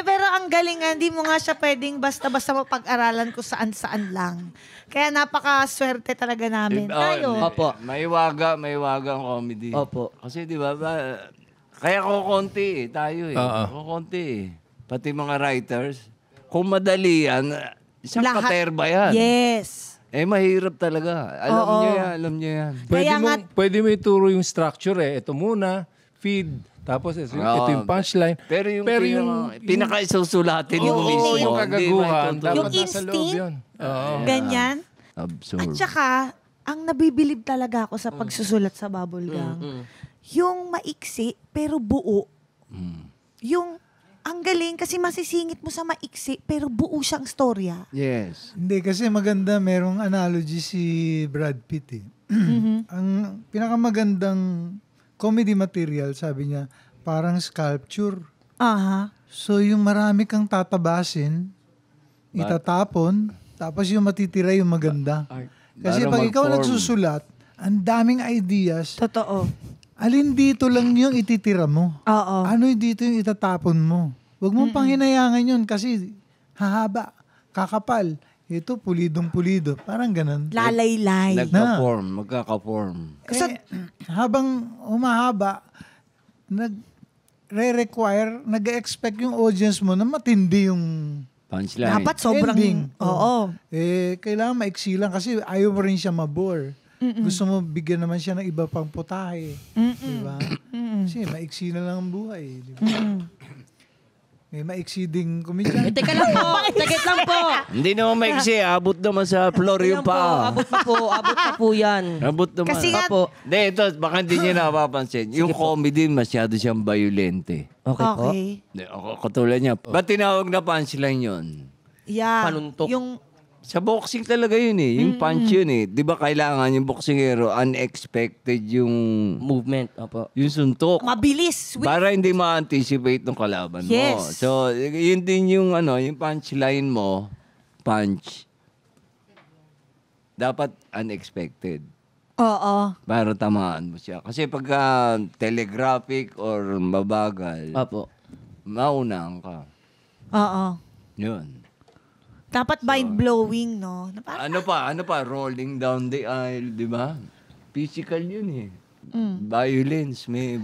Pero ang galing nga, hindi mo nga siya pwedeng basta-basta mapag-aralan kung saan-saan lang. Kaya napaka-swerte talaga namin. Tayo. Opo. May waga ang comedy. Opo. Kasi di ba, kaya kukunti tayo Kukunti Pati mga writers. Kung madali yan, isang katerba yan. Yes. Mahirap talaga. Alam niyo yan. Pwede mo ituro yung structure Ito muna, feed, tapos ito yung punchline. Pero yung pinaka-isusulatin yung mismo. Yung kagaguhan. Yung instinct. Ganyan. Absurd. At saka, ang nabibilib talaga ako sa pagsusulat sa bubble gum. Yung maiksi, pero buo. Yung ang galing kasi masisingit mo sa maiksi pero buo siyang storya. Yes. Hindi, kasi maganda. Merong analogy si Brad Pitt Ang pinakamagandang comedy material, sabi niya, parang sculpture. Aha. So, yung marami kang tatabasin, itatapon, tapos yung matitira yung maganda. Kasi pag ikaw nagsusulat, ang daming ideas. Totoo. Alin dito lang yung ititira mo? Oo. Ano dito yung itatapon mo? Huwag mong panghinayangan yun kasi hahaba, kakapal. Ito, pulidong-pulido. Parang ganun. Lalaylay. Magkaka-form. Kasi habang humahaba, nag-re-require, nag-expect yung audience mo na matindi yung punchline. Dapat sobrang... ending. Oo. Kailangan maiksi lang kasi ayaw mo rin siya mabore. Gusto mo bigyan naman siya ng iba pang putahe. Diba? Kasi maiksi na lang ang buhay. Diba? May maiksi ding komedyan. Teka lang po. Tagit lang po. Hindi naman maiksi. Abot naman sa floor yung paa. Abot pa po yan. Abot naman. Kasi nga... Hindi, ito, baka hindi niyo napapansin. Yung comedy, masyado siyang violente. Okay po. Katulad niya. Ba't tinawag na punchline yun? Yeah. Panuntok. Yung... Sa boxing talaga yun Yung punch yun Di ba kailangan yung boxingero, unexpected yung Movement. Opo. yung suntok. Mabilis. Swift. Para hindi ma-anticipate ng kalaban mo. Yes. So, yun din yung yung punchline mo, punch. Dapat unexpected. Oo. Para tamaan mo siya. Kasi pagka telegraphic or mabagal, Opo. maunang ka. Oo. Yun. Dapat mind-blowing, no? Ano pa? Rolling down the aisle, di ba? Physical yun Violence. May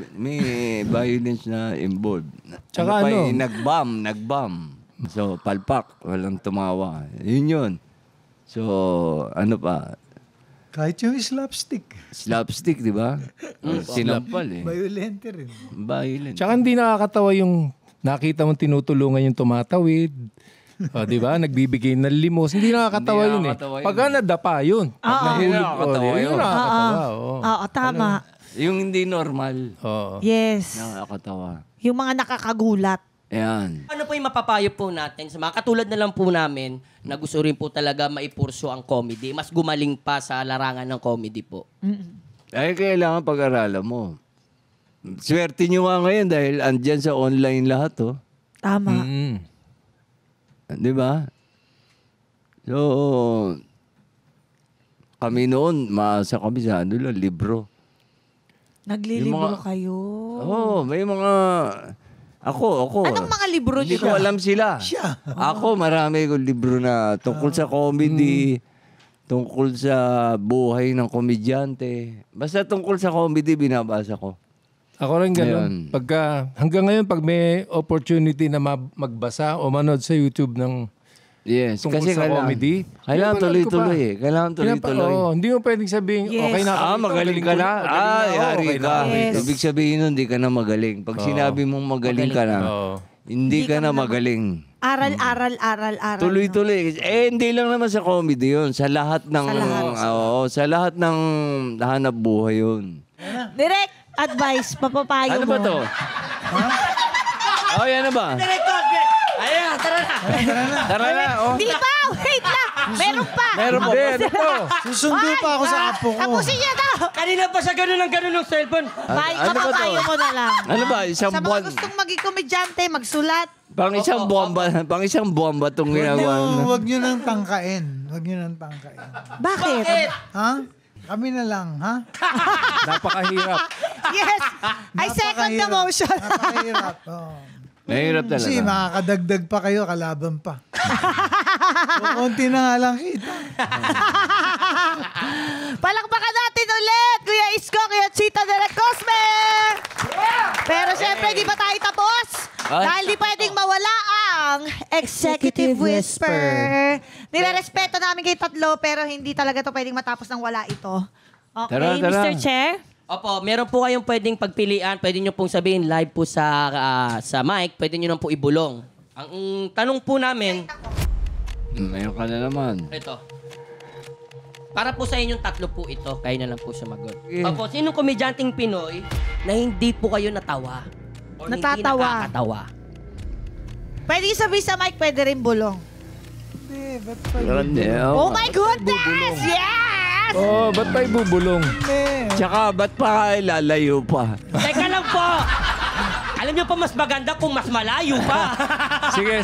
violence na involved. Tsaka Nag-bomb. So, palpak. Walang tumawa. Yun. So, ano pa? Kahit yung slapstick. Slapstick, di ba? Sinampal Violente rin. Violent. Tsaka hindi nakakatawa yung nakita mong tinutulungan yung tumatawid. Di ba? Nagbibigay ng limos. Hindi nakakatawa yun Pagka nadapa yun. Hindi nakakatawa yun. Nakakatawa. Oo, tama. Yung hindi normal. Yes. Nakakatawa. Yung mga nakakagulat. Ayan. Ano po yung mapapayo po natin sa mga katulad na lang po namin na gusto rin po talaga maipurso ang comedy. Mas gumaling pa sa larangan ng comedy po. Ay, kailangan pag-aralan mo. Swerte nyo nga ngayon dahil andyan sa online lahat, Tama. Di ba? So, kami noon, maasa kami sa libro. Naglilibro kayo. May mga... Ako. Anong mga libro Hindi niyo? ko alam sila. Siya. Ako, marami kong libro na tungkol sa comedy, tungkol sa buhay ng komedyante. Basta tungkol sa comedy, binabasa ko. Ako rin ganun. Hanggang ngayon, pag may opportunity na magbasa o manood sa YouTube ng tungkol kasi sa comedy, kailangan tuloy-tuloy Kailangan tuloy-tuloy. Hindi mo pwedeng sabihin, okay na. Magaling ka na. Yari ka. Yes. Ibig sabihin nun, hindi ka na magaling. Pag sinabi mong magaling ka na, hindi ka na magaling. Aral. Tuloy-tuloy. Hindi lang naman sa comedy yun. Sa lahat ng... sa lahat ng hanap buhay yun. Direct advice, papapayo Ano mo. ba to? Yan na ba? Ayan, tara na. Tara na. Di ba? Wait lang. Meron pa. Meron pa. Susundo pa ako sa apo ko. Tapusin niya to. Kanina pa siya ganun ng cellphone. Ano ba to? Papapayo mo na lang. Ano ba? Isang Sa mga buwan. gustong maging komedyante, magsulat. Pang isang buwan ba itong ginagawa? Huwag nyo nang tangkain. Bakit? Ha? Kami na lang, ha? Napakahirap. Yes. I second the motion. Napakahirap. Mahirap talaga. Kasi makakadagdag pa kayo, kalaban pa. Konti na nga lang kita. Palakpakan natin ulit, Kuya Isko, Kuya Chito Direk Cosme! Pero syempre, di ba tayo tapos? Dahil di pwedeng mawala ang Executive Whisper. Nilarespeto namin kayo tatlo, pero hindi talaga to pwedeng matapos ng wala ito. Okay, Tara, tara. Mr. Chair? Opo, meron po kayong pwedeng pagpilian. Pwede nyo pong sabihin live po sa mic. Pwede nyo nang po ibulong. Ang tanong po namin, Mayroon ka na naman. ito. Para po sa inyong tatlo po ito, kayo na lang po sumagot. Yeah. Opo, sinong komedyanteng Pinoy na hindi po kayo natawa? O Natatawa. hindi nakakatawa? Pwede yung sabihin sa mic, pwede rin bulong. Hindi, ba't pa Oh my goodness! Yes! Oh, ba't tayo bubulong? Hindi. Tsaka, ba't pa kayo lalayo pa? Teka lang po! Alam nyo pa mas maganda kung mas malayo pa.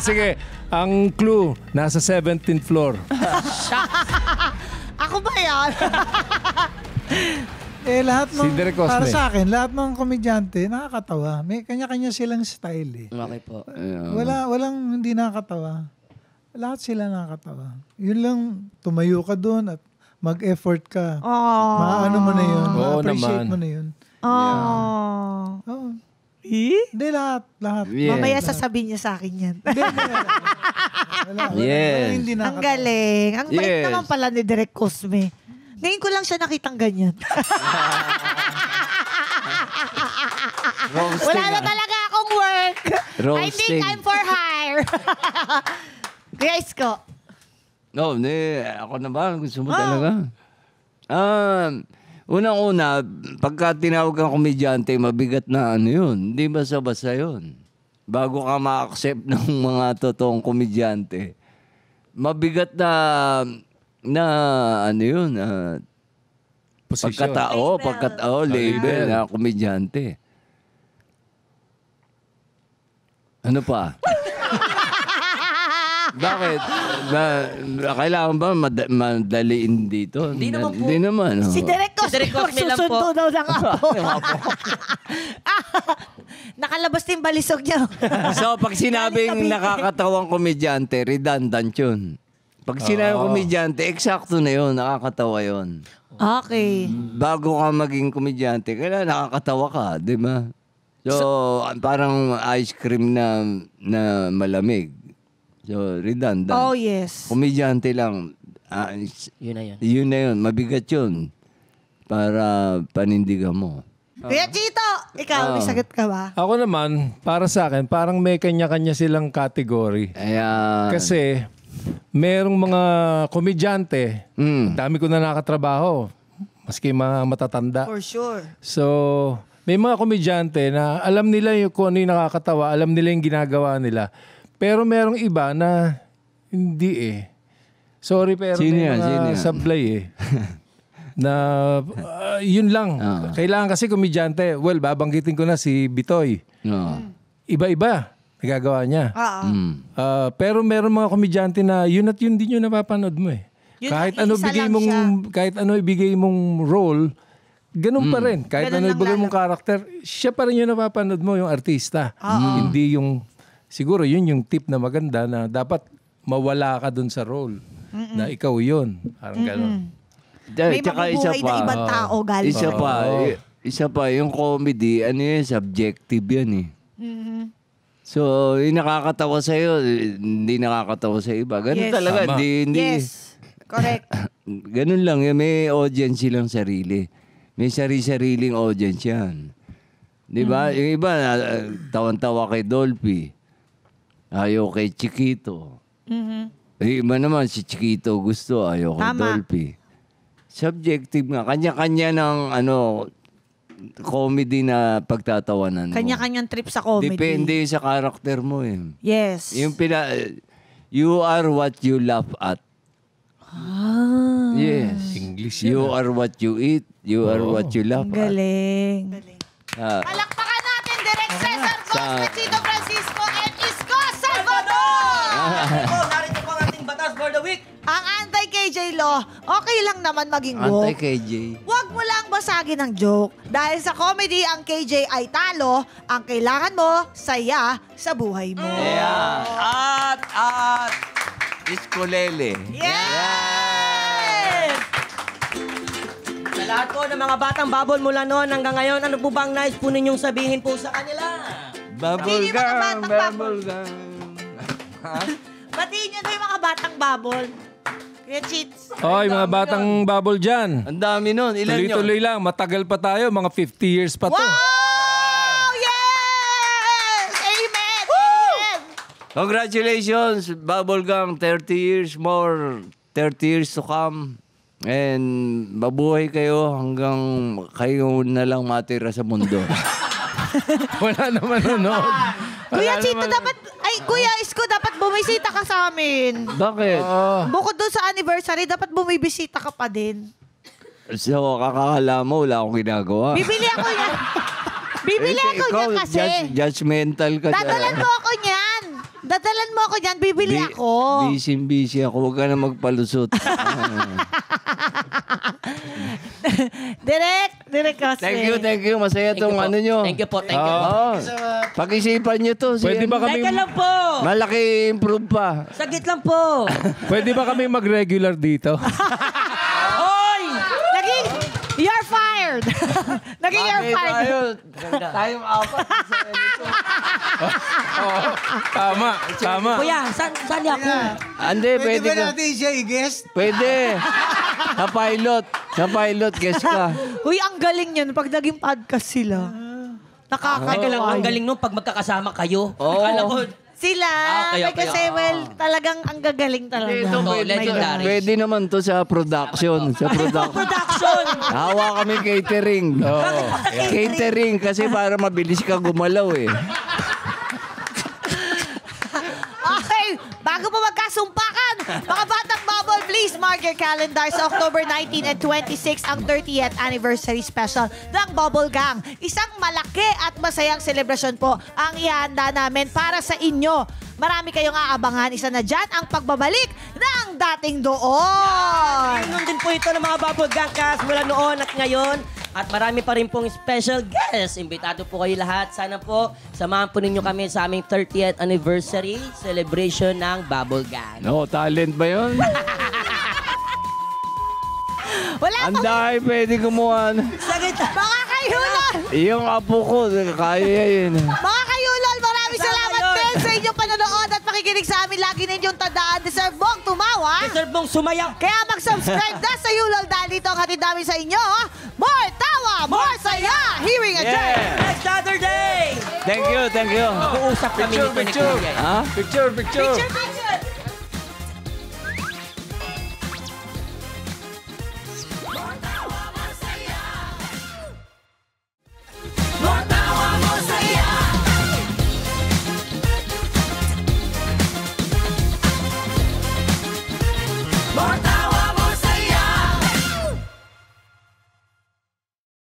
Sige. Ang clue, nasa 17th floor. Ako ba yan? Lahat Si Direk Cosme. para sa akin, lahat ng komedyante, nakakatawa. May kanya-kanya silang style eh. Okay po. Walang hindi nakakatawa. Lahat sila nakakatawa. Yun lang, tumayo ka doon at mag-effort ka. Maano mo na yun. Oo Ma-appreciate naman. mo na yun. Oh. Oo. Hindi lahat. Yeah. Mamaya sasabihin niya sa akin yan. Wala, Yes. hindi Ang nakakatawa. galing. Ang bait Yes. naman pala ni Direk Cosme. Ngayon ko lang siya nakitang ganyan. Wala na talaga akong work. I think Roasting. I'm for hire. Kuya Isko. No, ako na ba? Gusto mo talaga? Unang-una, pagka tinawag kang komedyante, mabigat na ano yun. Hindi basta-basta yun. Bago ka ma-accept ng mga totoong komedyante, mabigat na ano yun, Posisyon. pagkatao, label na komedyante. Ano pa? Bakit? Kailangan ba madaliin dito? Hindi naman po. Hindi naman. oh. Si Direk Si Direk Cosme Cosme lang magsusundo po. daw ng apo. Nakalabas din balisog niya. So, pag sinabing Galing nakakatawang komedyante, redundant yun. Pag sinabing komedyante, eksakto na yun, nakakatawa yun. Okay. Bago ka maging komedyante, kailangan nakakatawa ka, di ba? So, parang ice cream na malamig. So, redundant. Oh, yes. Komedyante lang. Yun na yun. Yun na yun, mabigat yun. Para panindigan mo. Kuya Chito, ikaw, may sagot ka ba? Ako naman, para sa akin, parang may kanya-kanya silang category. Ayan. Kasi, merong mga komedyante, dami ko na nakatrabaho, maski mga matatanda. For sure. So, may mga komedyante na alam nila kung ano yung nakakatawa, alam nila yung ginagawa nila. Pero merong iba na hindi eh. Sorry, pero Sino may yan? Sino mga yan? sablay eh. Na yun lang. Kailangan kasi komedyante. Well, babanggitin ko na si Bitoy. No. Iba-iba nagagawa niya. Pero meron mga komedyante na yun at yun din yung napapanood mo eh. Yun, kahit ano ibigay mong role, ganun pa rin. Kahit Ganun ano lang ibigay mong karakter, siya pa rin yung napapanood mo, yung artista. Hindi yung, siguro yun yung tip na maganda na dapat mawala ka dun sa role. Na ikaw yun. Parang ganun. May mabubuhay na ibang tao galing. Isa pa, yung comedy, ano yun, subjective yan eh. So, yung nakakatawa sa'yo, hindi nakakatawa sa iba. Ganun Yes. talaga. Tama. Hindi. Yes. Correct. Ganun lang. May audience silang sarili. May sarili-sariling audience yan. Di ba? Yung iba, tawan-tawa kay Dolphy. Ayaw kay Chiquito. Yung iba naman, si Chiquito gusto. Ayaw kay Tama. Dolphy. Subjective nga. Kanya-kanya ng comedy na pagtatawanan mo. Kanya-kanyang trip sa comedy. Depende sa karakter mo eh. Yes. You are what you laugh at. Yes. English You are what you eat. You are what you laugh Ang at. galing. Palakpakan natin, Direk Cesar Cosme, Chito Francisco, and Isko Salvador! Narito po ang ating batas for the week. Ang anti-KJ law, okay lang naman maging woke. Anti-KJ. Huwag mo lang basagin ang joke. Dahil sa comedy, ang KJ ay talo. Ang kailangan mo, saya sa buhay mo. Yeah. At, Iskulele. Yes! Sa lahat po ng mga batang babol mula noon hanggang ngayon, ano po bang nais po ninyong sabihin po sa kanila? Hindi yung mga Bubblegum, batang babol. bubblegum. Batiin nyo na yung mga batang babol. Kuya Cheats. Oy, mga batang bubble dyan. Ang dami nun. Ilan yun? Tuloy-tuloy lang. Matagal pa tayo. Mga 50 years pa to. Wow! Yes! Amen! Amen! Congratulations, Bubblegum. 30 years more. 30 years to come. And mabuhay kayo hanggang kayo na lang matira sa mundo. Wala naman nanonood. Kuya Chito, dapat... Ay, Kuya Isko, dapat bumisita ka sa amin. Bakit? Bukod doon sa anniversary, dapat bumibisita ka pa din. So, kakakala mo, wala akong ginagawa. Bibili ako yan. Bibili ako Ikaw, yan kasi. judgmental ka dyan. Dadalan mo ako niyan. Dadalan mo ako niyan. Bibili ako. Busy ako. Huwag ka na magpalusot. Direct kasi. Thank you. Masaya Thank you tong po. ano nyo. Thank you po, thank you. Oo. Pag-isipan nyo to. Pwede ba kami Teka lang po. Malaki improve pa. Sagit lang po. pwede ba kami mag-regular dito? Hoy! Naging, you're fired. Naging you're fired. Tayong apat. Tama. Kuya, saan niya ako? Hindi, Pwede pwede ba ka. natin siya i-guest? Pwede. Sa pilot, guess ka. Uy, ang galing yun pag naging podcast sila. Teka lang, ang Nakakagawa. galing nung pag magkakasama kayo. Oo. Akala ko, Sila, Okay, kasi well, talagang ang gagaling talaga. Ito, Oh, pwede, legendary. pwede naman to sa production. Sa production. production! Hawa kami catering. Catering kasi para mabilis ka gumalaw eh. Okay, bago pa magkasumpakan, mga batang bubble, please mark your calendars. October 19 and 26 ang 30th anniversary special ng Bubble Gang. Isang malaki at masayang selebrasyon po ang ihanda namin para sa inyo. Marami kayong aabangan. Isa na dyan ang pagbabalik ng dating doon. Ayun din po ito ng mga Bubble Gang cast mula noon at ngayon. At marami pa rin pong special guests. Imbitado po kayo lahat. Sana po samahan po ninyo kami sa aming 30th anniversary celebration ng Bubble Gang. No, talent ba yun? Wala Ang pa. dahil pwede gumawa. Sagit! Mga kayulol! Yung apo ko, kaya yun. Mga kayulol, maraming Tama salamat yun. din sa inyong panonood at pakikinig sa amin. Lagi ninyong tandaan, deserve mong tumawa. Deserve mong sumayaw. Kaya mag-subscribe na sa Yulol dahil dito ang hatid namin sa inyo. More tawa, more saya, hearing a jerk. Next Saturday! Thank you. Mag-uusap kami nito ni Kuya. Ha? Picture. Picture